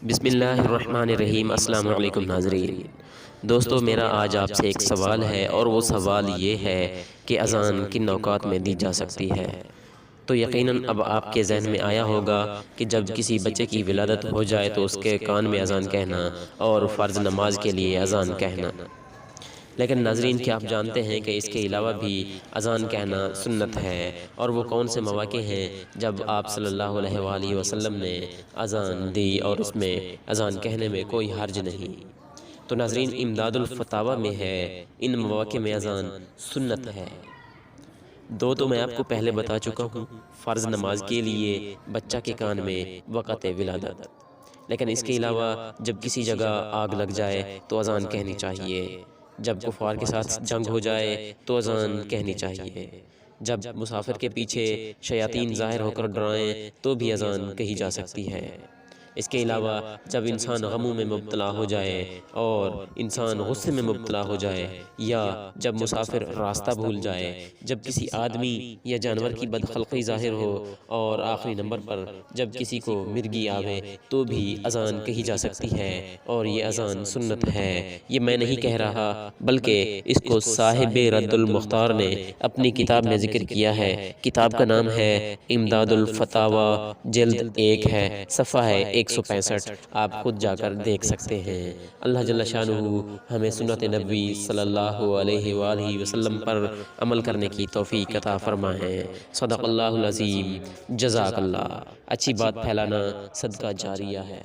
بسم اللہ الرحمن الرحیم۔ السلام علیکم ناظرین۔ دوستو، میرا آج آپ سے ایک سوال ہے، اور وہ سوال یہ ہے کہ اذان کن اوقات میں دی جا سکتی ہے؟ تو یقیناً اب آپ کے ذہن میں آیا ہوگا کہ جب کسی بچے کی ولادت ہو جائے تو اس کے کان میں اذان کہنا اور فرض نماز کے لیے اذان کہنا۔ لیکن ناظرین، کیا آپ جانتے ہیں کہ اس کے علاوہ بھی اذان کہنا سنت ہے؟ اور وہ کون سے مواقع ہیں جب آپ صلی اللہ علیہ وآلہ وسلم نے اذان دی اور اس میں اذان کہنے میں کوئی حرج نہیں؟ تو ناظرین، امداد الفتاوی میں ہے ان مواقع میں اذان سنت ہے۔ دو تو میں آپ کو پہلے بتا چکا ہوں، فرض نماز کے لیے بچہ کے کان میں وقت ولادت۔ لیکن اس کے علاوہ جب کسی جگہ آگ لگ جائے تو اذان کہنی چاہیے، جب کفار کے ساتھ جنگ ہو جائے تو اذان کہنی چاہیے، جب مسافر کے پیچھے شیاطین ظاہر ہو کر ڈرائیں تو بھی اذان کہی جا سکتی ہے۔ اس کے علاوہ جب انسان غموں میں مبتلا ہو جائے اور انسان غصے میں مبتلا ہو جائے، یا جب مسافر راستہ بھول جائے، جب کسی آدمی یا جانور کی بدخلقی ظاہر ہو، اور آخری نمبر پر جب کسی کو مرگی آوے تو بھی اذان کہی جا سکتی ہے، اور یہ اذان سنت ہے۔ یہ میں نہیں کہہ رہا، بلکہ اس کو صاحب رد المختار نے اپنی کتاب میں ذکر کیا ہے۔ کتاب کا نام ہے امداد الفتاوی، جلد 1 ہے، صفحہ ہے 165۔ آپ خود جا کر دیکھ سکتے ہیں۔ اللہ جل شانہ ہمیں سنت نبوی صلی اللہ علیہ وآلہ وسلم پر عمل کرنے کی توفیق عطا فرمائے۔ صدق اللہ العظیم۔ جزاک اللہ۔ اچھی بات پھیلانا صدقہ جاریہ ہے۔